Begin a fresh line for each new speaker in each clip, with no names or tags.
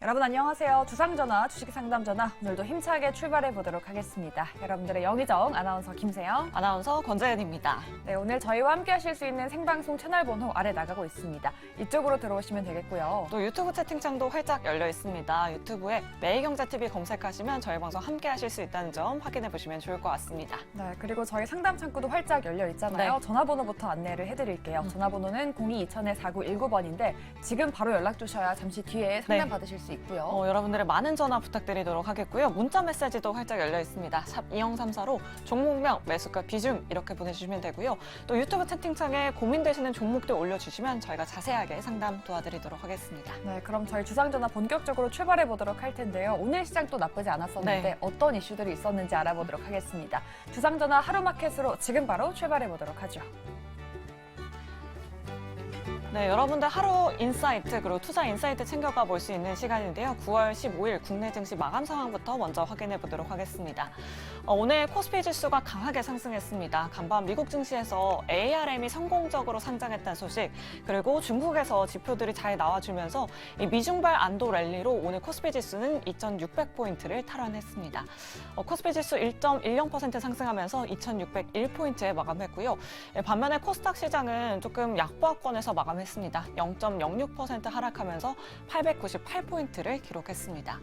여러분 안녕하세요. 두상전화 주식상담전화 오늘도 힘차게 출발해 보도록 하겠습니다. 여러분들의 영의정 아나운서 김세영,
아나운서 권재은입니다.
네, 오늘 저희와 함께 하실 수 있는 생방송 채널 번호 아래 나가고 있습니다. 이쪽으로 들어오시면 되겠고요.
또 유튜브 채팅창도 활짝 열려 있습니다. 유튜브에 매일경제TV 검색하시면 저희 방송 함께 하실 수 있다는 점 확인해 보시면 좋을 것 같습니다.
네, 그리고 저희 상담 창구도 활짝 열려 있잖아요.
네.
전화번호부터 안내를 해드릴게요. 전화번호는 02-2000-4919번인데 지금 바로 연락 주셔야 잠시 뒤에 상담 받으실 수 있고요.
여러분들의 많은 전화 부탁드리도록 하겠고요. 문자 메시지도 활짝 열려 있습니다. 샵 2034로 종목명, 매수가, 비중 이렇게 보내주시면 되고요. 또 유튜브 채팅창에 고민되시는 종목들 올려주시면 저희가 자세하게 상담 도와드리도록 하겠습니다.
네, 그럼 저희 주상전화 본격적으로 출발해 보도록 할 텐데요. 오늘 시장 또 나쁘지 않았었는데
네.
어떤 이슈들이 있었는지 알아보도록 하겠습니다. 주상전화 하루마켓으로 지금 바로 출발해 보도록 하죠.
네, 여러분들 하루 인사이트 그리고 투자 인사이트 챙겨가 볼 수 있는 시간인데요. 9월 15일 국내 증시 마감 상황부터 먼저 확인해 보도록 하겠습니다. 오늘 코스피 지수가 강하게 상승했습니다. 간밤 미국 증시에서 ARM이 성공적으로 상장했다는 소식, 그리고 중국에서 지표들이 잘 나와주면서 이 미중발 안도 랠리로 오늘 코스피 지수는 2,600포인트를 탈환했습니다. 코스피 지수 1.10% 상승하면서 2,601포인트에 마감했고요. 반면에 코스닥 시장은 조금 약보합권에서 마감했습니다. 0.06% 하락하면서 898포인트를 기록했습니다.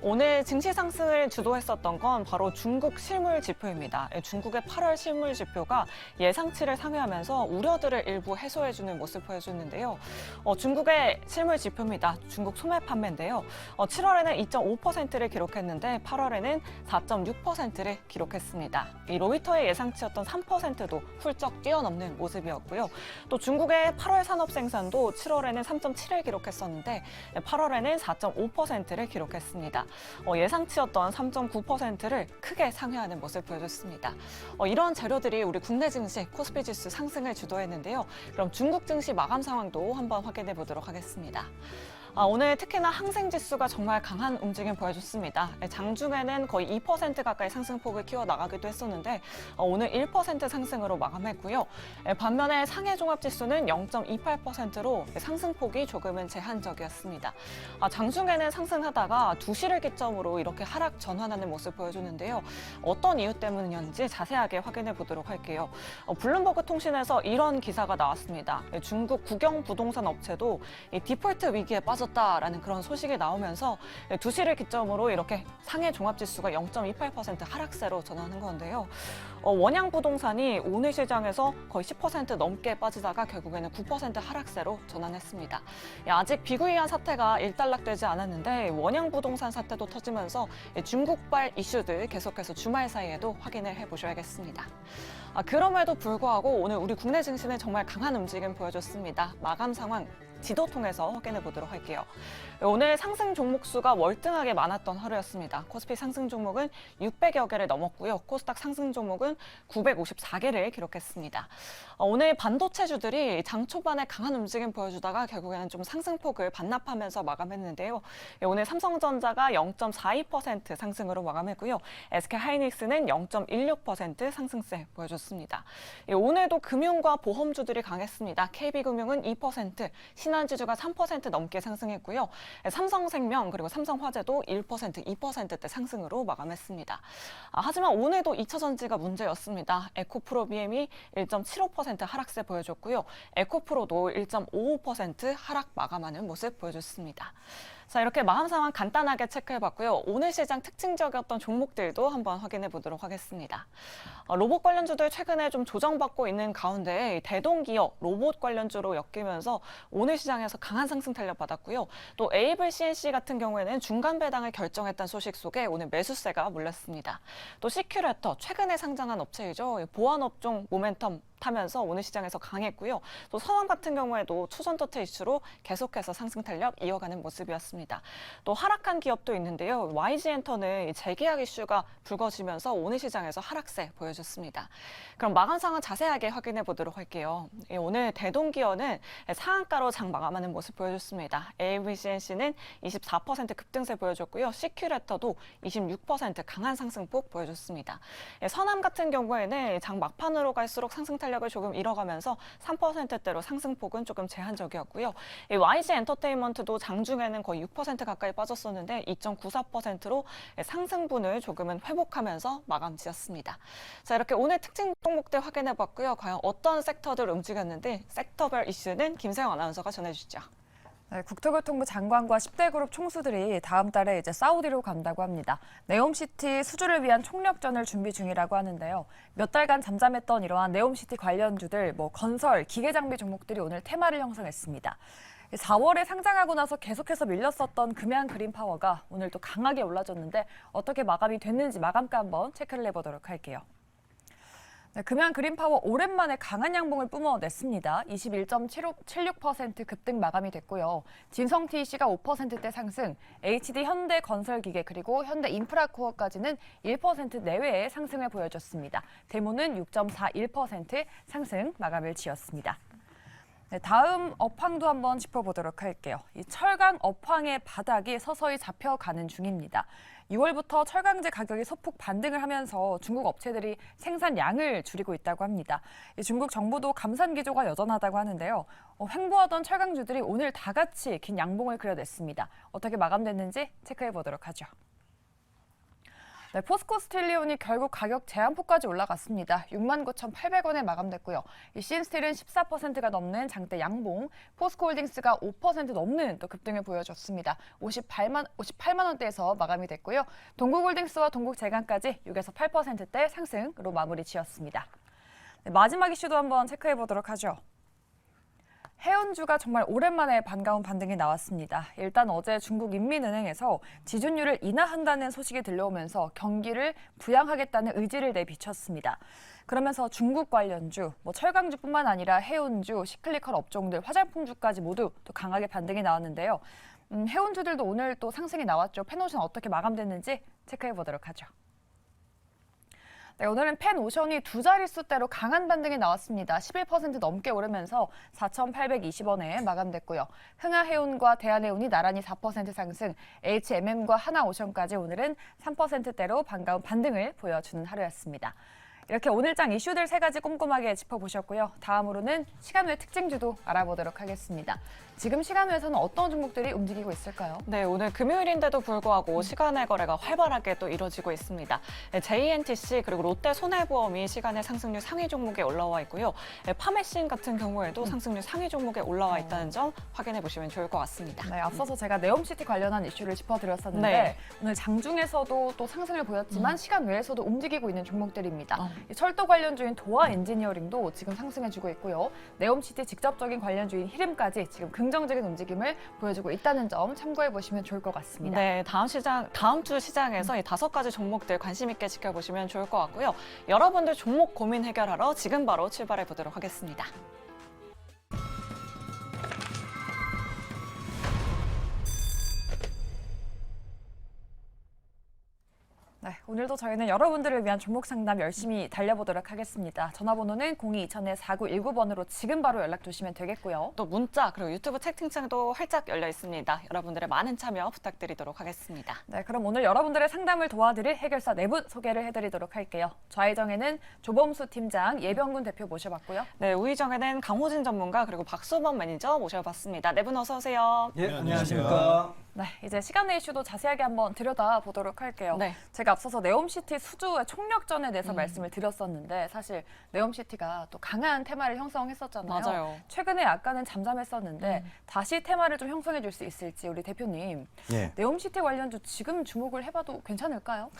오늘 증시 상승을 주도했었던 건 바로 중국 실물 지표입니다. 중국의 8월 실물 지표가 예상치를 상회하면서 우려들을 일부 해소해주는 모습 보여줬는데요. 중국의 실물 지표입니다. 중국 소매 판매인데요. 7월에는 2.5%를 기록했는데 8월에는 4.6%를 기록했습니다. 이 로이터의 예상치였던 3%도 훌쩍 뛰어넘는 모습이었고요. 또 중국의 8월 산업 생산도 7월에는 3.7을 기록했었는데 8월에는 4.5%를 기록했습니다. 예상치였던 3.9%를 크게 상회하는 모습을 보여줬습니다. 이런 재료들이 우리 국내 증시 코스피 지수 상승을 주도했는데요. 그럼 중국 증시 마감 상황도 한번 확인해 보도록 하겠습니다. 오늘 특히나 항생지수가 정말 강한 움직임 보여줬습니다. 장중에는 거의 2% 가까이 상승폭을 키워나가기도 했었는데 오늘 1% 상승으로 마감했고요. 반면에 상해종합지수는 0.28%로 상승폭이 조금은 제한적이었습니다. 장중에는 상승하다가 2시를 기점으로 이렇게 하락 전환하는 모습 보여줬는데요. 어떤 이유 때문이었는지 자세하게 확인해 보도록 할게요. 블룸버그 통신에서 이런 기사가 나왔습니다. 중국 국영 부동산 업체도 디폴트 위기에 빠졌다라는 그런 소식이 나오면서 2시를 기점으로 이렇게 상해 종합지수가 0.28% 하락세로 전환한 건데요. 원양 부동산이 오늘 시장에서 거의 10% 넘게 빠지다가 결국에는 9% 하락세로 전환했습니다. 아직 비구이한 사태가 일단락되지 않았는데 원양 부동산 사태도 터지면서 중국발 이슈들 계속해서 주말 사이에도 확인을 해보셔야겠습니다. 그럼에도 불구하고 오늘 우리 국내 증시는 정말 강한 움직임 보여줬습니다. 마감 상황 지도 통해서 확인해 보도록 할게요. 오늘 상승 종목 수가 월등하게 많았던 하루였습니다. 코스피 상승 종목은 600여 개를 넘었고요. 코스닥 상승 종목은 954개를 기록했습니다. 오늘 반도체주들이 장 초반에 강한 움직임 보여주다가 결국에는 좀 상승폭을 반납하면서 마감했는데요. 오늘 삼성전자가 0.42% 상승으로 마감했고요. SK하이닉스는 0.16% 상승세 보여줬습니다. 오늘도 금융과 보험주들이 강했습니다. KB금융은 2%, 신한지주가 3% 넘게 상승했고요. 삼성생명 그리고 삼성화재도 1%, 2%대 상승으로 마감했습니다. 하지만 오늘도 2차전지가 문제였습니다. 에코프로비엠이 1.75% 하락세 보여줬고요. 에코프로도 1.55% 하락 마감하는 모습 보여줬습니다. 자, 이렇게 마감 상황 간단하게 체크해봤고요. 오늘 시장 특징적이었던 종목들도 한번 확인해 보도록 하겠습니다. 로봇 관련주들 최근에 좀 조정받고 있는 가운데 대동기업 로봇 관련주로 엮이면서 오늘 시장에서 강한 상승 탄력받았고요. 또 에이블 CNC 같은 경우에는 중간 배당을 결정했다는 소식 속에 오늘 매수세가 몰렸습니다. 또 시큐레터 최근에 상장한 업체이죠. 보안업종 모멘텀 타면서 오늘 시장에서 강했고요. 또 서남 같은 경우에도 초전도체 이슈로 계속해서 상승 탄력 이어가는 모습이었습니다. 또 하락한 기업도 있는데요. YG엔터는 재계약 이슈가 불거지면서 오늘 시장에서 하락세 보여줬습니다. 그럼 마감 상황 자세하게 확인해 보도록 할게요. 오늘 대동기어는 상한가로 장 마감하는 모습 보여줬습니다. AVCNC는 24% 급등세 보여줬고요. 시큐레터도 26% 강한 상승폭 보여줬습니다. 서남 같은 경우에는 장 막판으로 갈수록 상승 탄력 탄력을 조금 잃어가면서 3%대로 상승폭은 조금 제한적이었고요. 이 YG 엔터테인먼트도 장중에는 거의 6% 가까이 빠졌었는데 2.94%로 상승분을 조금은 회복하면서 마감 지었습니다. 자, 이렇게 오늘 특징 종목들 확인해봤고요. 과연 어떤 섹터들 움직였는지 섹터별 이슈는 김세영 아나운서가 전해주시죠.
네, 국토교통부 장관과 10대 그룹 총수들이 다음 달에 이제 사우디로 간다고 합니다. 네옴시티 수주를 위한 총력전을 준비 중이라고 하는데요. 몇 달간 잠잠했던 이러한 네옴시티 관련주들, 건설, 기계장비 종목들이 오늘 테마를 형성했습니다. 4월에 상장하고 나서 계속해서 밀렸었던 금양 그린파워가 오늘 또 강하게 올라졌는데 어떻게 마감이 됐는지 마감가 한번 체크를 해보도록 할게요. 네, 금양 그린파워 오랜만에 강한 양봉을 뿜어냈습니다. 21.76% 급등 마감이 됐고요. 진성TC가 5%대 상승, HD 현대건설기계 그리고 현대인프라코어까지는 1% 내외의 상승을 보여줬습니다. 대모는 6.41% 상승 마감을 지었습니다. 네, 다음 업황도 한번 짚어보도록 할게요. 이 철강 업황의 바닥이 서서히 잡혀가는 중입니다. 6월부터 철강제 가격이 소폭 반등을 하면서 중국 업체들이 생산량을 줄이고 있다고 합니다. 중국 정부도 감산 기조가 여전하다고 하는데요. 횡보하던 철강주들이 오늘 다 같이 긴 양봉을 그려냈습니다. 어떻게 마감됐는지 체크해 보도록 하죠. 네, 포스코 스틸리온이 결국 가격 제한폭까지 올라갔습니다. 69,800원에 마감됐고요. 신스틸은 14%가 넘는 장대 양봉, 포스코홀딩스가 5% 넘는 또 급등을 보여줬습니다. 58만 원대에서 마감이 됐고요. 동국홀딩스와 동국제강까지 6에서 8%대 상승으로 마무리 지었습니다. 네, 마지막 이슈도 한번 체크해 보도록 하죠. 해운주가 정말 오랜만에 반가운 반등이 나왔습니다. 일단 어제 중국인민은행에서 지준율을 인하한다는 소식이 들려오면서 경기를 부양하겠다는 의지를 내비쳤습니다. 그러면서 중국 관련주, 철강주뿐만 아니라 해운주, 시클리컬 업종들, 화장품주까지 모두 또 강하게 반등이 나왔는데요. 해운주들도 오늘 또 상승이 나왔죠. 펜오션 어떻게 마감됐는지 체크해 보도록 하죠. 네, 오늘은 펜오션이 두 자릿수대로 강한 반등이 나왔습니다. 11% 넘게 오르면서 4,820원에 마감됐고요. 흥하해운과 대한해운이 나란히 4% 상승, HMM과 하나오션까지 오늘은 3%대로 반가운 반등을 보여주는 하루였습니다. 이렇게 오늘장 이슈들 세 가지 꼼꼼하게 짚어보셨고요. 다음으로는 시간외 특징주도 알아보도록 하겠습니다. 지금 시간외에서는 어떤 종목들이 움직이고 있을까요?
네, 오늘 금요일인데도 불구하고 시간외 거래가 활발하게 또 이뤄지고 있습니다. JNTC 그리고 롯데손해보험이 시간외 상승률 상위 종목에 올라와 있고요. 파메신 같은 경우에도 상승률 상위 종목에 올라와 있다는 점 확인해 보시면 좋을 것 같습니다.
네, 앞서서 제가 네옴시티 관련한 이슈를 짚어드렸었는데
네.
오늘 장중에서도 또 상승을 보였지만 시간 외에서도 움직이고 있는 종목들입니다. 철도 관련주인 도화 엔지니어링도 지금 상승해주고 있고요. 네옴시티 직접적인 관련주인 히림까지 지금 긍정적인 움직임을 보여주고 있다는 점 참고해 보시면 좋을 것 같습니다.
네, 다음 주 시장에서 이 5가지 종목들 관심 있게 지켜보시면 좋을 것 같고요. 여러분들 종목 고민 해결하러 지금 바로 출발해 보도록 하겠습니다.
네, 오늘도 저희는 여러분들을 위한 종목 상담 열심히 달려보도록 하겠습니다. 전화번호는 02-2000-4919번으로 지금 바로 연락 주시면 되겠고요.
또 문자 그리고 유튜브 채팅창도 활짝 열려 있습니다. 여러분들의 많은 참여 부탁드리도록 하겠습니다.
네, 그럼 오늘 여러분들의 상담을 도와드릴 해결사 네 분 소개를 해드리도록 할게요. 좌회정에는 조범수 팀장, 예병군 대표 모셔봤고요.
네, 우의정에는 강호진 전문가 그리고 박수범 매니저 모셔봤습니다. 네 분 어서 오세요.
예, 안녕하십니까.
네, 이제 시간 내 이슈도 자세하게 한번 들여다보도록 할게요.
네.
제가 앞서서 네옴시티 수주의 총력전에 대해서 말씀을 드렸었는데 사실 네옴시티가 또 강한 테마를 형성했었잖아요.
맞아요.
최근에 약간은 잠잠했었는데 다시 테마를 좀 형성해 줄 수 있을지 우리 대표님.
예.
네옴시티 관련주 지금 주목을 해봐도 괜찮을까요?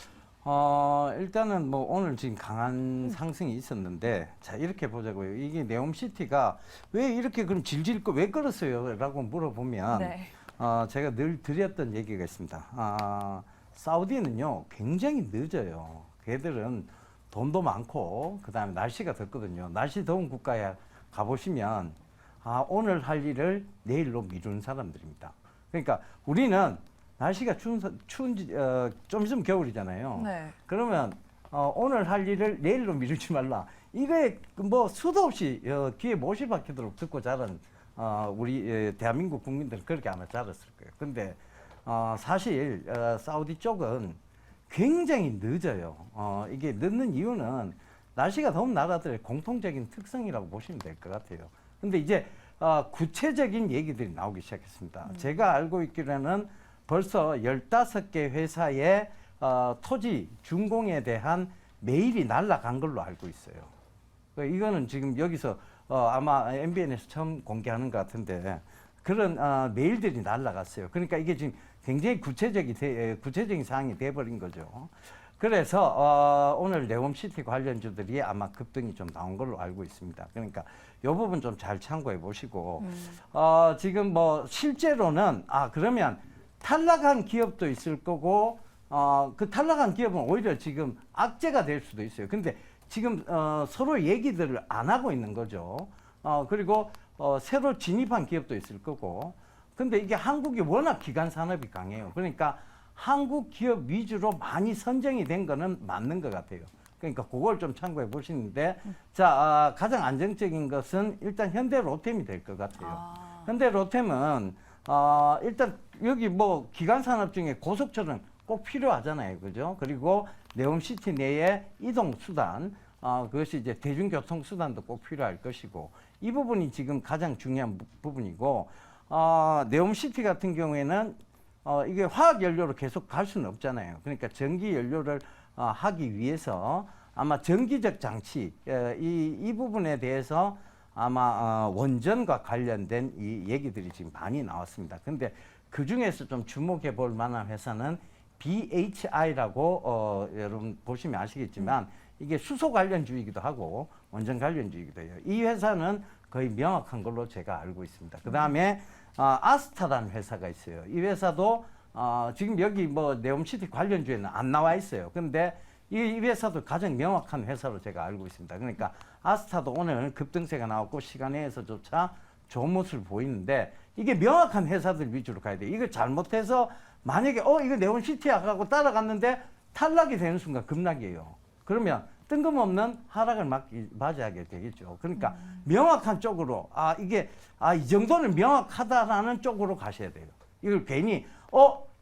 일단은 오늘 지금 강한 상승이 있었는데, 자, 이렇게 보자고요. 이게 네옴시티가 왜 이렇게 그럼 질질 왜 끌었어요? 라고 물어보면,
네.
제가 늘 드렸던 얘기가 있습니다. 사우디는요, 굉장히 늦어요. 걔들은 돈도 많고, 그 다음에 날씨가 덥거든요. 날씨 더운 국가에 가보시면, 오늘 할 일을 내일로 미루는 사람들입니다. 그러니까 우리는 날씨가 추운지, 좀 있으면 겨울이잖아요.
네.
그러면, 오늘 할 일을 내일로 미루지 말라. 이게 수도 없이 귀에 못이 박히도록 듣고 자란 우리 대한민국 국민들은 그렇게 아마 자랐을 거예요. 근데 사실 사우디 쪽은 굉장히 늦어요. 이게 늦는 이유는 날씨가 더운 나라들의 공통적인 특성이라고 보시면 될 것 같아요. 근데 이제 구체적인 얘기들이 나오기 시작했습니다. 제가 알고 있기로는 벌써 15개 회사의 토지 준공에 대한 메일이 날아간 걸로 알고 있어요. 이거는 지금 여기서 아마 MBN에서 처음 공개하는 것 같은데 그런 메일들이 날아갔어요. 그러니까 이게 지금 굉장히 구체적인 사항이 돼버린 거죠. 그래서 오늘 네옴시티 관련주들이 아마 급등이 좀 나온 걸로 알고 있습니다. 그러니까 이 부분 좀 잘 참고해 보시고 지금 뭐 실제로는 그러면 탈락한 기업도 있을 거고 그 탈락한 기업은 오히려 지금 악재가 될 수도 있어요. 근데 지금 서로 얘기들을 안 하고 있는 거죠. 그리고 새로 진입한 기업도 있을 거고. 근데 이게 한국이 워낙 기간 산업이 강해요. 그러니까 한국 기업 위주로 많이 선정이 된 거는 맞는 것 같아요. 그러니까 그걸 좀 참고해 보시는데, 자, 가장 안정적인 것은 일단 현대로템이 될 것 같아요. 현대로템은 일단 여기 뭐 기간 산업 중에 고속철은 꼭 필요하잖아요. 그죠? 그리고 네옴시티 내에 이동 수단, 그것이 이제 대중교통 수단도 꼭 필요할 것이고, 이 부분이 지금 가장 중요한 부분이고, 네옴시티 같은 경우에는 이게 화학 연료로 계속 갈 수는 없잖아요. 그러니까 전기 연료를 하기 위해서 아마 전기적 장치, 이 부분에 대해서 아마 원전과 관련된 이 얘기들이 지금 많이 나왔습니다. 근데 그 중에서 좀 주목해 볼 만한 회사는 BHI라고 여러분 보시면 아시겠지만 이게 수소 관련주이기도 하고 원전 관련주이기도 해요. 이 회사는 거의 명확한 걸로 제가 알고 있습니다. 그 다음에 아스타라는 회사가 있어요. 이 회사도 지금 여기 뭐 네옴시티 관련주에는 안 나와 있어요. 근데 이 회사도 가장 명확한 회사로 제가 알고 있습니다. 그러니까 아스타도 오늘 급등세가 나왔고 시간에서조차 좋은 모습을 보이는데 이게 명확한 회사들 위주로 가야 돼요. 이거 잘못해서 만약에 이거 네옴시티야 하고 따라갔는데 탈락이 되는 순간 급락이에요. 그러면 뜬금없는 하락을 맞이하게 되겠죠. 그러니까 명확한 쪽으로 이 정도는 명확하다라는 쪽으로 가셔야 돼요. 이걸 괜히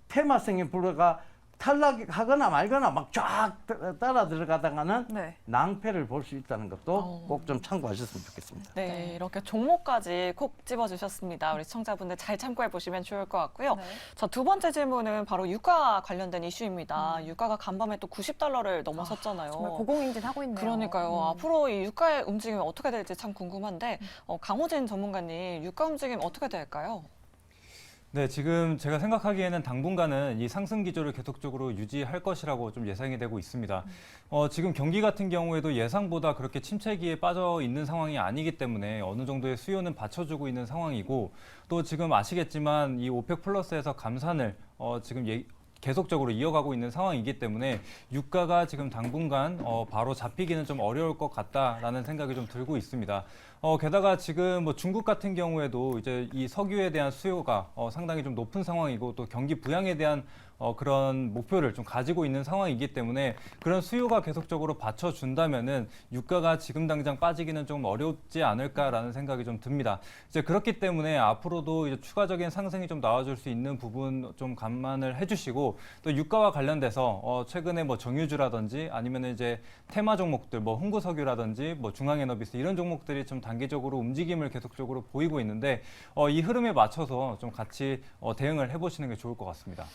테마성의 불화가 탈락하거나 말거나 막 쫙 따라 들어가다가는
네.
낭패를 볼 수 있다는 것도 꼭 좀 참고하셨으면 좋겠습니다.
네, 이렇게 종목까지 콕 집어주셨습니다. 우리 시청자분들 잘 참고해 보시면 좋을 것 같고요.
네.
자, 두 번째 질문은 바로 유가 관련된 이슈입니다. 유가가 간밤에 또 $90를 넘어섰잖아요.
정말 고공행진하고 있네요.
그러니까요. 앞으로 이 유가의 움직임이 어떻게 될지 참 궁금한데 강호진 전문가님, 유가 움직임 어떻게 될까요?
네, 지금 제가 생각하기에는 당분간은 이 상승 기조를 계속적으로 유지할 것이라고 좀 예상이 되고 있습니다. 지금 경기 같은 경우에도 예상보다 그렇게 침체기에 빠져 있는 상황이 아니기 때문에 어느 정도의 수요는 받쳐주고 있는 상황이고 또 지금 아시겠지만 이 오펙 플러스에서 감산을 지금 계속적으로 이어가고 있는 상황이기 때문에 유가가 지금 당분간 바로 잡히기는 좀 어려울 것 같다라는 생각이 좀 들고 있습니다. 게다가 지금 뭐 중국 같은 경우에도 이제 이 석유에 대한 수요가 상당히 좀 높은 상황이고 또 경기 부양에 대한 그런 목표를 좀 가지고 있는 상황이기 때문에 그런 수요가 계속적으로 받쳐준다면은 유가가 지금 당장 빠지기는 좀 어렵지 않을까라는 생각이 좀 듭니다. 이제 그렇기 때문에 앞으로도 이제 추가적인 상승이 좀 나와줄 수 있는 부분 좀 감안을 해주시고 또 유가와 관련돼서 최근에 뭐 정유주라든지 아니면 이제 테마 종목들 뭐 흥구석유라든지 뭐 중앙에너비스 이런 종목들이 좀 단기적으로 움직임을 계속적으로 보이고 있는데 이 흐름에 맞춰서 좀 같이 대응을 해보시는 게 좋을 것 같습니다.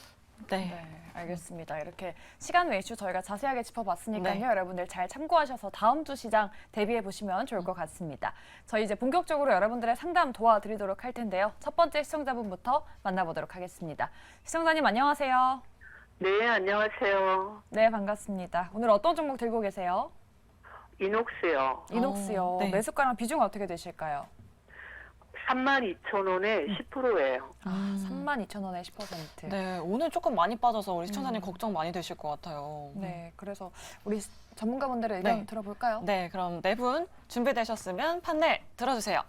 네.
네, 알겠습니다. 이렇게 시간 외 이슈 저희가 자세하게 짚어봤으니까요.
네.
여러분들 잘 참고하셔서 다음 주 시장 대비해 보시면 좋을 것 같습니다. 저희 이제 본격적으로 여러분들의 상담 도와드리도록 할 텐데요. 첫 번째 시청자분부터 만나보도록 하겠습니다. 시청자님 안녕하세요.
네, 안녕하세요.
네, 반갑습니다. 오늘 어떤 종목 들고 계세요?
이녹스요.
이녹스요.
네.
매수가랑 비중 어떻게 되실까요?
32,000원에 10%예요.
32,000원에 10%.
네, 오늘 조금 많이 빠져서 우리 시청자님 걱정 많이 되실 것 같아요.
네, 그래서 우리 전문가분들의 의견
네.
들어볼까요?
네, 그럼 네 분 준비되셨으면 판넬 들어주세요.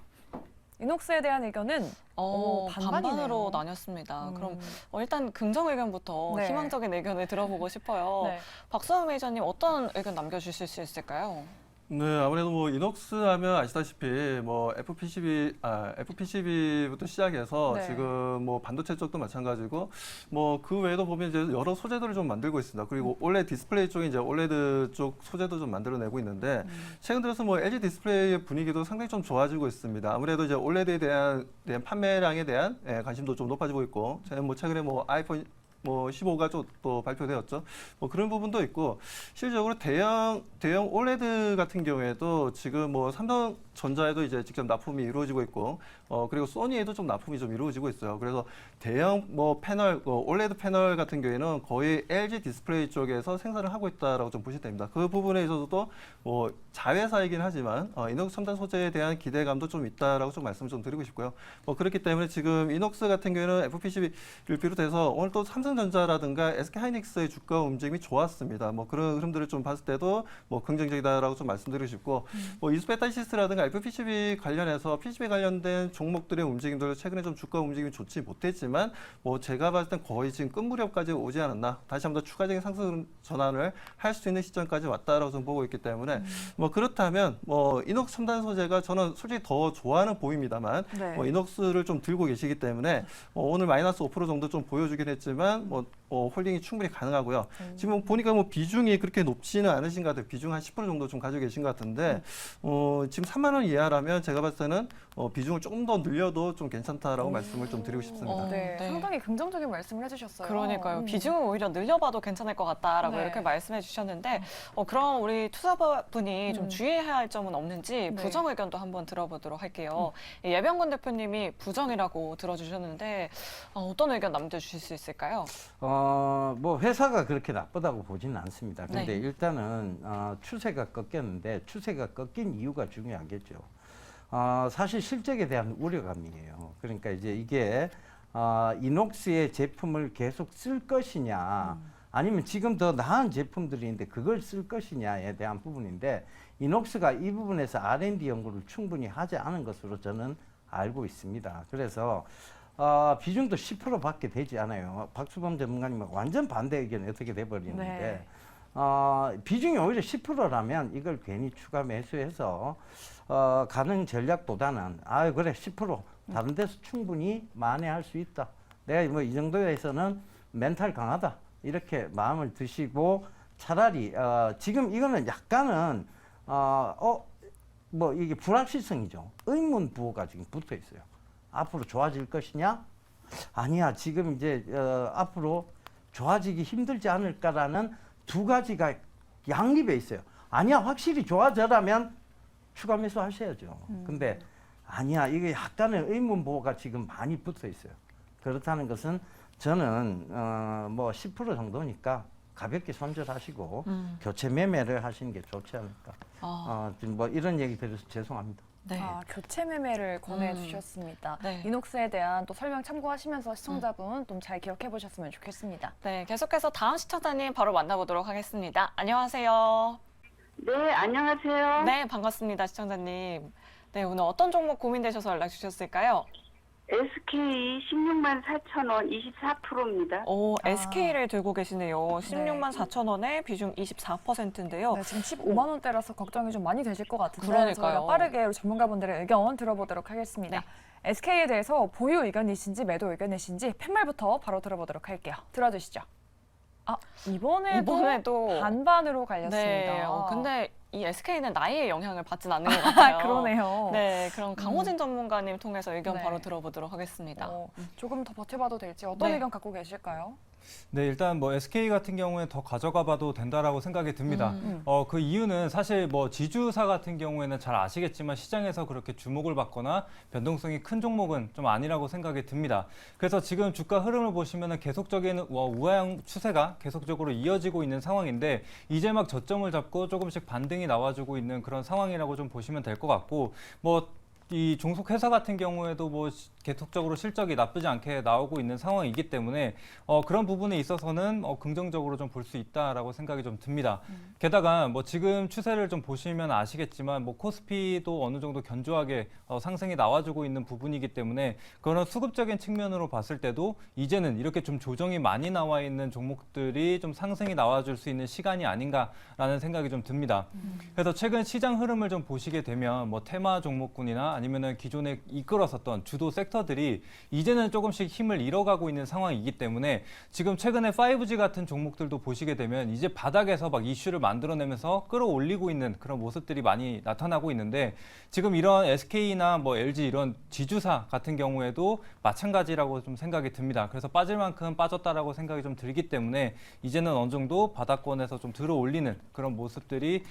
이녹스에 대한 의견은 반반이네요.
반반으로 나뉘었습니다. 그럼 일단 긍정 의견부터
네.
희망적인 의견을 들어보고 싶어요.
네.
박수환 매니저님 어떤 의견 남겨주실 수 있을까요?
네, 아무래도 뭐 이녹스 하면 아시다시피 뭐 FPCB부터 시작해서
네.
지금 뭐 반도체 쪽도 마찬가지고 뭐 그 외에도 보면 이제 여러 소재들을 좀 만들고 있습니다. 그리고 OLED 디스플레이 쪽에 이제 OLED 쪽 소재도 좀 만들어내고 있는데 최근 들어서 뭐 LG 디스플레이의 분위기도 상당히 좀 좋아지고 있습니다. 아무래도 이제 OLED에 대한 판매량에 대한 관심도 좀 높아지고 있고, 뭐 최근에 뭐 아이폰 뭐 15가 또 발표되었죠. 뭐 그런 부분도 있고, 실질적으로 대형 OLED 같은 경우에도 지금 뭐 삼성전자에도 이제 직접 납품이 이루어지고 있고, 그리고 소니에도 좀 납품이 좀 이루어지고 있어요. 그래서 대형 뭐 패널, OLED 패널 같은 경우에는 거의 LG 디스플레이 쪽에서 생산을 하고 있다라고 좀 보시면 됩니다. 그 부분에 있어서도 뭐 자회사이긴 하지만 이녹스 첨단 소재에 대한 기대감도 좀 있다라고 좀 말씀을 좀 드리고 싶고요. 뭐 그렇기 때문에 지금 이녹스 같은 경우에는 FPCB를 비롯해서 오늘 또 삼성전자라든가 SK하이닉스의 주가 움직임이 좋았습니다. 뭐 그런 흐름들을 좀 봤을 때도 뭐 긍정적이다라고 좀 말씀드리고 싶고, 뭐 이스페타시스라든가 FPCB 관련해서 PCB 관련된 종목들의 움직임들 최근에 좀 주가 움직임이 좋지 못했지만, 뭐 제가 봤을 땐 거의 지금 끝무렵까지 오지 않았나, 다시 한번 더 추가적인 상승 전환을 할 수 있는 시점까지 왔다라고 좀 보고 있기 때문에 뭐 그렇다면 뭐 이녹스 첨단 소재가 저는 솔직히 더 좋아는 보입니다만,
네.
뭐 이녹스를 좀 들고 계시기 때문에 오늘 마이너스 5% 정도 좀 보여주긴 했지만 뭐 홀딩이 충분히 가능하고요. 지금 보니까 뭐 비중이 그렇게 높지는 않으신 것 같아요. 비중 한 10% 정도 좀 가지고 계신 것 같은데, 지금 3만 원 이하라면 제가 봤을 때는 비중을 조금 더 늘려도 좀 괜찮다라고 말씀을 좀 드리고 싶습니다.
네,
네.
상당히 긍정적인 말씀을 해주셨어요.
그러니까요. 비중을 오히려 늘려봐도 괜찮을 것 같다라고
네.
이렇게 말씀해 주셨는데, 그럼 우리 투자자분이 좀 주의해야 할 점은 없는지
네.
부정 의견도 한번 들어보도록 할게요. 예병근 대표님이 부정이라고 들어주셨는데 어떤 의견 남겨주실 수 있을까요?
뭐 회사가 그렇게 나쁘다고 보지는 않습니다. 근데
네.
일단은 추세가 꺾였는데 추세가 꺾인 이유가 중요하겠죠. 사실 실적에 대한 우려감이에요. 그러니까 이제 이게 이녹스의 제품을 계속 쓸 것이냐, 아니면 지금 더 나은 제품들이 있는데 그걸 쓸 것이냐에 대한 부분인데, 이녹스가 이 부분에서 R&D 연구를 충분히 하지 않은 것으로 저는 알고 있습니다. 그래서 비중도 10%밖에 되지 않아요. 박수범 전문가님은 완전 반대 의견이 어떻게 돼버리는데,
네.
비중이 오히려 10%라면 이걸 괜히 추가 매수해서 가능 전략보다는 그래 10% 다른 데서 충분히 만회할 수 있다. 내가 뭐 이 정도에서는 멘탈 강하다, 이렇게 마음을 드시고, 차라리 지금 이거는 약간은 뭐 이게 불확실성이죠. 의문 부호가 지금 붙어 있어요. 앞으로 좋아질 것이냐? 아니야, 지금 이제 앞으로 좋아지기 힘들지 않을까라는 두 가지가 양립에 있어요. 아니야, 확실히 좋아져라면 추가 매수 하셔야죠. 근데 아니야, 이게 약간의 의문 부호가 지금 많이 붙어 있어요. 그렇다는 것은 저는 뭐 10% 정도니까 가볍게 손절하시고 교체 매매를 하시는 게 좋지 않을까. 지금 뭐 이런 얘기 드려서 죄송합니다.
네.
교체 매매를 권해주셨습니다.
네.
이녹스에 대한 또 설명 참고하시면서 시청자분 좀 잘 기억해 보셨으면 좋겠습니다.
네, 계속해서 다음 시청자님 바로 만나보도록 하겠습니다. 안녕하세요.
네, 안녕하세요.
네, 반갑습니다, 시청자님. 네, 오늘 어떤 종목 고민되셔서 연락 주셨을까요?
SK 16만 4천 원 24%입니다.
SK를 들고 계시네요. 16만 4천 원에 비중 24%인데요.
네, 지금 15만 원대라서 걱정이 좀 많이 되실 것 같은데,
그러니까요.
저희가 빠르게 우리 전문가분들의 의견 들어보도록 하겠습니다.
네.
SK에 대해서 보유 의견이신지 매도 의견이신지 팻말부터 바로 들어보도록 할게요. 들어주시죠. 이번에도 반반으로 갈렸습니다.
네, 근데 이 SK는 나이의 영향을 받진 않는 것 같아요.
그러네요.
네, 그럼 강호진 전문가님 통해서 의견
네.
바로 들어보도록 하겠습니다.
조금 더 버텨봐도 될지 어떤
네.
의견 갖고 계실까요?
네, 일단 뭐 SK 같은 경우에 더 가져가 봐도 된다라고 생각이 듭니다. 그 이유는 사실 뭐 지주사 같은 경우에는 잘 아시겠지만 시장에서 그렇게 주목을 받거나 변동성이 큰 종목은 좀 아니라고 생각이 듭니다. 그래서 지금 주가 흐름을 보시면은 계속적인 우하향 추세가 계속적으로 이어지고 있는 상황인데, 이제 막 저점을 잡고 조금씩 반등이 나와주고 있는 그런 상황이라고 좀 보시면 될 것 같고, 뭐 이 종속 회사 같은 경우에도 뭐 계속적으로 실적이 나쁘지 않게 나오고 있는 상황이기 때문에 그런 부분에 있어서는 긍정적으로 좀 볼 수 있다라고 생각이 좀 듭니다. 게다가 뭐 지금 추세를 좀 보시면 아시겠지만 뭐 코스피도 어느 정도 견조하게 상승이 나와주고 있는 부분이기 때문에 그런 수급적인 측면으로 봤을 때도 이제는 이렇게 좀 조정이 많이 나와 있는 종목들이 좀 상승이 나와줄 수 있는 시간이 아닌가라는 생각이 좀 듭니다. 그래서 최근 시장 흐름을 좀 보시게 되면 뭐 테마 종목군이나 아니면은 기존에 이끌었었던 주도 섹터들이 이제는 조금씩 힘을 잃어가고 있는 상황이기 때문에 지금 최근에 5G 같은 종목들도 보시게 되면 이제 바닥에서 막 이슈를 만들어내면서 끌어올리고 있는 그런 모습들이 많이 나타나고 있는데 지금 이런 SK나 뭐 LG 이런 지주사 같은 경우에도 마찬가지라고 좀 생각이 듭니다. 그래서 빠질 만큼 빠졌다라고 생각이 좀 들기 때문에 이제는 어느 정도 바닥권에서 좀 들어올리는 그런 모습들이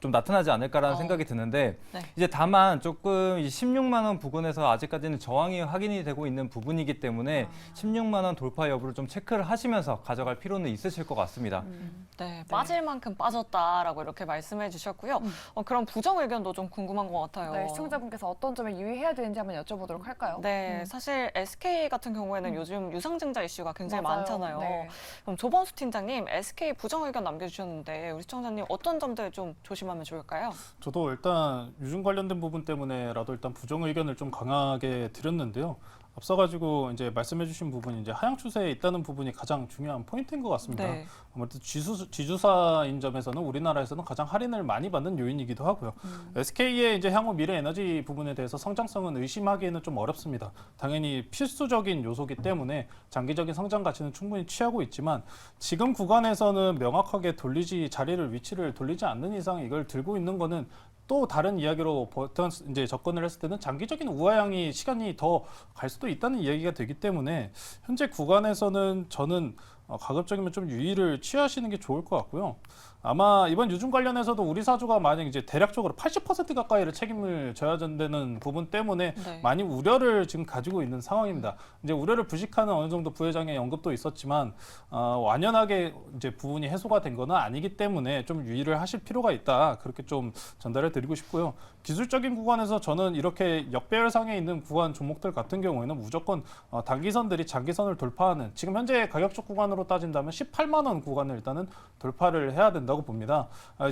좀 나타나지 않을까라는 생각이 드는데
네.
이제 다만 조금 16만 원 부근에서 아직까지는 저항이 확인이 되고 있는 부분이기 때문에 16만 원 돌파 여부를 좀 체크를 하시면서 가져갈 필요는 있으실 것 같습니다.
네, 빠질 만큼 빠졌다라고 이렇게 말씀해 주셨고요. 그럼 부정 의견도 좀 궁금한 것 같아요.
네, 시청자분께서 어떤 점에 유의해야 되는지 한번 여쭤보도록 할까요?
네, 사실 SK 같은 경우에는 요즘 유상증자 이슈가 굉장히
맞아요.
많잖아요.
네.
그럼 조범수 팀장님, SK 부정 의견 남겨주셨는데 우리 시청자님 어떤 점들 좀 조심하면 좋을까요?
저도 일단 유증 관련된 부분 때문에라도 일단 부정 의견을 좀 강하게 드렸는데요. 앞서가지고 이제 말씀해주신 부분이 이제 하향 추세에 있다는 부분이 가장 중요한 포인트인 것 같습니다.
네.
아무래도 지주사인 점에서는 우리나라에서는 가장 할인을 많이 받는 요인이기도 하고요. SK의 이제 향후 미래 에너지 부분에 대해서 성장성은 의심하기에는 좀 어렵습니다. 당연히 필수적인 요소기 때문에 장기적인 성장 가치는 충분히 취하고 있지만 지금 구간에서는 명확하게 자리를 위치를 돌리지 않는 이상 이걸 들고 있는 거는 또 다른 이야기로 이제 접근을 했을 때는 장기적인 우하향이 시간이 더 갈 수도 있다는 이야기가 되기 때문에 현재 구간에서는 저는 가급적이면 좀 유의를 취하시는 게 좋을 것 같고요. 아마 이번 유증 관련해서도 우리 사주가 만약 이제 대략적으로 80% 가까이를 책임을 져야 된다는 부분 때문에
네.
많이 우려를 지금 가지고 있는 상황입니다. 이제 우려를 부식하는 어느 정도 부회장의 언급도 있었지만 완연하게 이제 부분이 해소가 된 건 아니기 때문에 좀 유의를 하실 필요가 있다. 그렇게 좀 전달해 드리고 싶고요. 기술적인 구간에서 저는 이렇게 역배열상에 있는 구간 종목들 같은 경우에는 무조건 단기선들이 장기선을 돌파하는 지금 현재 가격적 구간으로 따진다면 18만 원 구간을 일단은 돌파를 해야 된다고 봅니다.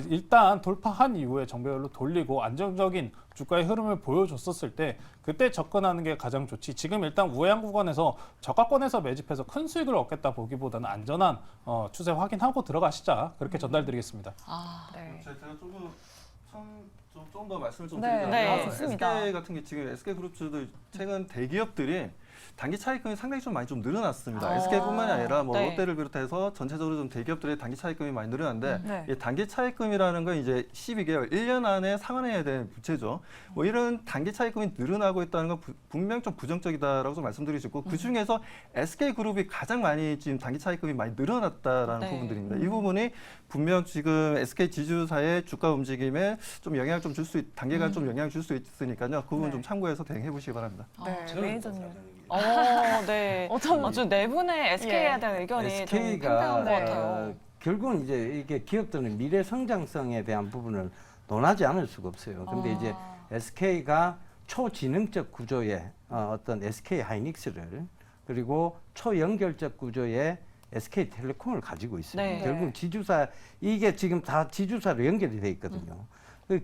일단 돌파한 이후에 정배열로 돌리고 안정적인 주가의 흐름을 보여줬었을 때 그때 접근하는 게 가장 좋지. 지금 일단 우회향 구간에서 저가권에서 매집해서 큰 수익을 얻겠다 보기보다는 안전한 추세 확인하고 들어가시자. 그렇게 전달드리겠습니다.
네.
제가 좀 더 말씀을 좀
네.
드리자면
네,
좋습니다.
SK 같은 게 지금 SK그룹주도 최근 대기업들이 단기 차익금이 상당히 좀 많이 좀 늘어났습니다. SK뿐만이 아니라 뭐
네.
롯데를 비롯해서 전체적으로 좀 대기업들의 단기 차익금이 많이 늘어났는데
네.
이 단기 차익금이라는 건 이제 12개월, 1년 안에 상환해야 되는 부채죠. 뭐 이런 단기 차익금이 늘어나고 있다는 건 분명 좀 부정적이다라고 좀 말씀드리고 싶고 그 중에서 SK그룹이 가장 많이 지금 단기 차익금이 많이 늘어났다라는
네.
부분들입니다. 이 부분이 분명 지금 SK 지주사의 주가 움직임에 좀 영향을 좀 줄 수 단기간 좀 영향을 줄 수 있으니까요. 그 부분
네.
좀 참고해서 대응해 보시기 바랍니다.
네, 매니저님.
네.
어떤
아주 내분의 SK에 대한 의견이 좀 팽팽한 것
네.
같아요.
결국은 이제 이게 기업들은 미래 성장성에 대한 부분을 논하지 않을 수가 없어요. 근데 이제 SK가 초지능적 구조의 어떤 SK 하이닉스를 그리고 초연결적 구조의 SK텔레콤을 가지고 있어요.
네.
결국 지주사 이게 지금 다 지주사로 연결이 돼 있거든요.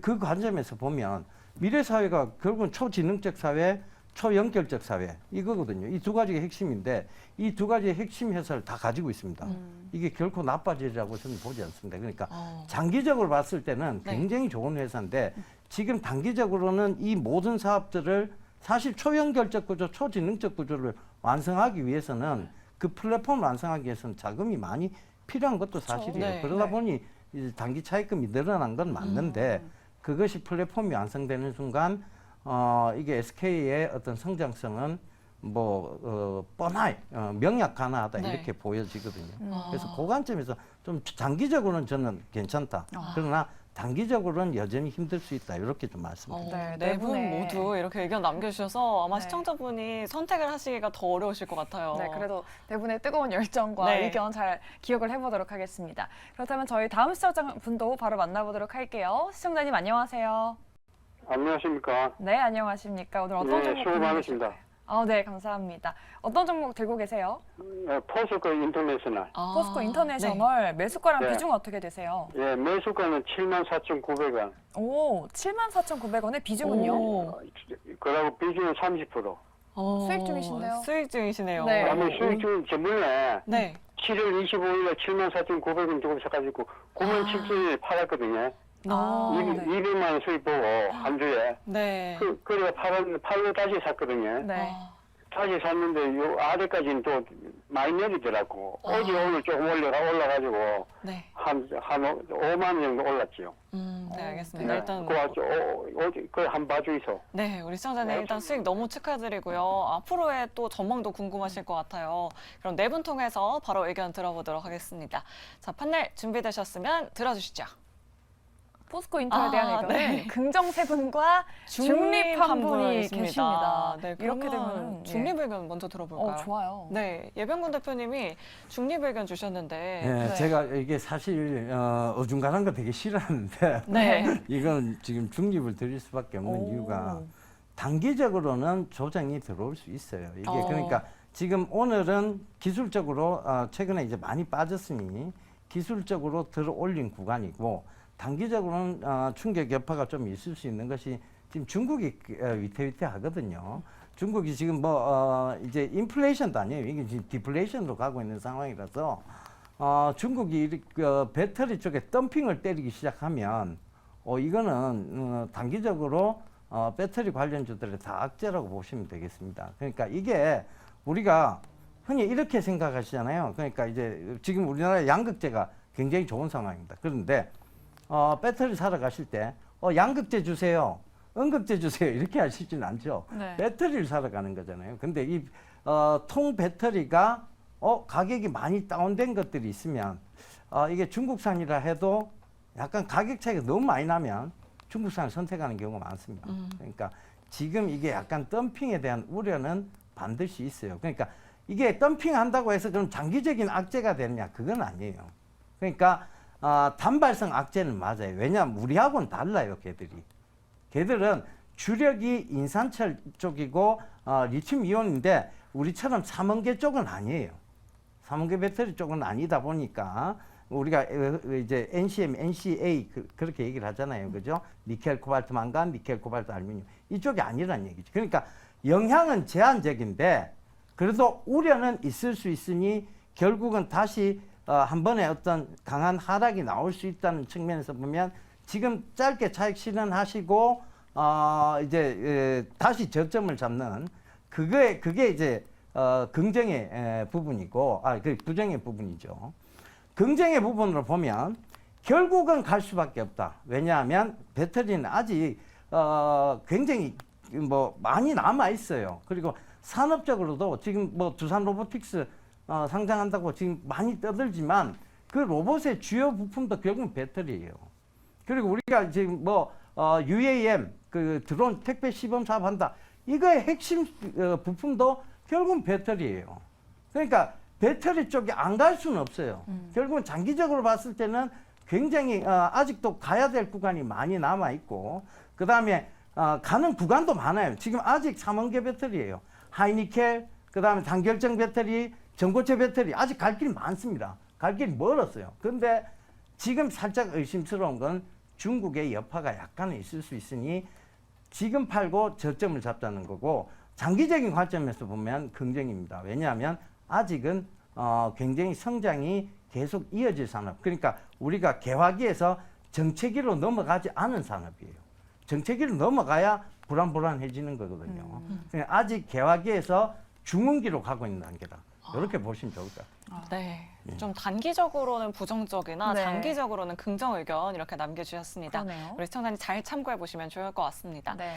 그 관점에서 보면 미래 사회가 결국은 초지능적 사회, 초연결적 사회 이거거든요. 이 두 가지가 핵심인데 이 두 가지의 핵심 회사를 다 가지고 있습니다. 이게 결코 나빠지리라고 저는 보지 않습니다. 그러니까 장기적으로 봤을 때는
네.
굉장히 좋은 회사인데 지금 단기적으로는 이 모든 사업들을 사실 초연결적 구조, 초지능적 구조를 완성하기 위해서는 그 플랫폼을 완성하기 위해서는 자금이 많이 필요한 것도 사실이에요.
네.
그러다
네.
보니 이제 단기 차익금이 늘어난 건 맞는데 그것이 플랫폼이 완성되는 순간 이게 SK의 어떤 성장성은 뻔하게 명약가나하다
네.
이렇게 보여지거든요. 그래서 그 관점에서 좀 장기적으로는 저는 괜찮다. 그러나 단기적으로는 여전히 힘들 수 있다. 이렇게 좀 말씀드립니다.
네,
네 분
내분의-
모두 이렇게 의견 남겨주셔서 아마
네.
시청자분이 선택을 하시기가 더 어려우실 것 같아요.
네, 그래도 네 분의 뜨거운 열정과
네.
의견 잘 기억을 해보도록 하겠습니다. 그렇다면 저희 다음 시청자분도 바로 만나보도록 할게요. 시청자님 안녕하세요.
안녕하십니까.
네, 안녕하십니까. 오늘 어떤
네,
종목
수고
들고
많으십니다.
계실까요? 네, 감사합니다. 어떤 종목 들고 계세요?
포스코 인터내셔널.
포스코 인터내셔널 매수가랑
네.
비중 어떻게 되세요?
예, 매수가는 74,900원.
오, 74,900원의 비중은요?
오.
그리고 비중은 30%.
수익 중이신데요?
수익 중이시네요.
네.
그다음에 수익 중 저번에
네.
7월 25일에 74,900원 주고 사가지고 97,000원에 팔았거든요.
아, 네.
200만 원 수익 보고 한 주에.
네.
그래가 팔고 다시 샀거든요.
네.
다시 샀는데 요 아래까지는 또 많이 내리더라고. 어제 오늘 조금 올라가지고
네.
한 5만 원 정도 올랐지요.
네, 알겠습니다. 일단
그한 봐주이소.
네, 우리 시청자님 일단 수익 너무 축하드리고요. 앞으로의 또 전망도 궁금하실 것 같아요. 그럼 네 분 통해서 바로 의견 들어보도록 하겠습니다. 자, 판넬 준비되셨으면 들어주시죠.
포스코 인터에 대한 의견은
네.
긍정 세 분과 중립 한 분이 계십니다.
네,
이렇게
그러면
되면
중립 의견 먼저 들어볼까요?
좋아요.
네, 예병군 대표님이 중립 의견 주셨는데
예,
네.
제가 이게 사실 어중간한 거 되게 싫어하는데
네.
이건 지금 중립을 드릴 수밖에 없는
오.
이유가 단기적으로는 조정이 들어올 수 있어요. 이게
어.
그러니까 지금 오늘은 기술적으로 최근에 이제 많이 빠졌으니 기술적으로 들어 올린 구간이고 단기적으로는 충격 여파가 좀 있을 수 있는 것이 지금 중국이 위태위태하거든요. 중국이 지금 이제 인플레이션도 아니에요. 이게 지금 디플레이션으로 가고 있는 상황이라서 중국이 배터리 쪽에 덤핑을 때리기 시작하면 이거는 단기적으로 배터리 관련주들의 다 악재라고 보시면 되겠습니다. 그러니까 이게 우리가 흔히 이렇게 생각하시잖아요. 그러니까 이제 지금 우리나라의 양극재가 굉장히 좋은 상황입니다. 그런데 배터리 사러 가실 때 양극재 주세요, 음극재 주세요 이렇게 하시지는 않죠.
네.
배터리를 사러 가는 거잖아요. 근데 이 통 배터리가 가격이 많이 다운된 것들이 있으면 이게 중국산이라 해도 약간 가격 차이가 너무 많이 나면 중국산을 선택하는 경우가 많습니다. 그러니까 지금 이게 약간 덤핑에 대한 우려는 반드시 있어요. 그러니까 이게 덤핑한다고 해서 그럼 장기적인 악재가 되느냐 그건 아니에요. 그러니까 단발성 악재는 맞아요. 왜냐하면 우리하고는 달라요, 걔들은 주력이 인산철 쪽이고 리튬 이온인데 우리처럼 삼원계 쪽은 아니에요. 삼원계 배터리 쪽은 아니다 보니까 우리가 이제 NCM, NCA 그렇게 얘기를 하잖아요, 그죠? 니켈, 코발트, 망간, 니켈, 코발트, 알루미늄 이쪽이 아니란 얘기죠. 그러니까 영향은 제한적인데 그래도 우려는 있을 수 있으니 결국은 다시 한 번에 어떤 강한 하락이 나올 수 있다는 측면에서 보면 지금 짧게 차익 실현하시고 이제 다시 저점을 잡는 그게 이제 긍정의 부분이고 그 부정의 부분이죠. 긍정의 부분으로 보면 결국은 갈 수밖에 없다. 왜냐하면 배터리는 아직 굉장히 많이 남아 있어요. 그리고 산업적으로도 지금 두산 로보틱스 상장한다고 지금 많이 떠들지만 그 로봇의 주요 부품도 결국은 배터리예요. 그리고 우리가 지금 UAM 그 드론 택배 시범 사업 한다. 이거의 핵심 부품도 결국은 배터리예요. 그러니까 배터리 쪽에 안 갈 수는 없어요. 결국은 장기적으로 봤을 때는 굉장히 아직도 가야 될 구간이 많이 남아 있고 그 다음에 가는 구간도 많아요. 지금 아직 3원계 배터리예요. 하이니켈, 그 다음에 단결정 배터리, 전고체 배터리 아직 갈 길이 많습니다. 갈 길이 멀었어요. 그런데 지금 살짝 의심스러운 건 중국의 여파가 약간은 있을 수 있으니 지금 팔고 저점을 잡자는 거고 장기적인 관점에서 보면 긍정입니다. 왜냐하면 아직은 굉장히 성장이 계속 이어질 산업. 그러니까 우리가 개화기에서 정체기로 넘어가지 않은 산업이에요. 정체기로 넘어가야 불안해지는 거거든요. 그러니까 아직 개화기에서 중흥기로 가고 있는 단계다. 이렇게 보시면 좋을 것 같아요.
네, 좀 단기적으로는 부정적이나
네.
장기적으로는 긍정 의견 이렇게 남겨주셨습니다.
그러네요.
우리 시청자님 잘 참고해 보시면 좋을 것 같습니다.
네.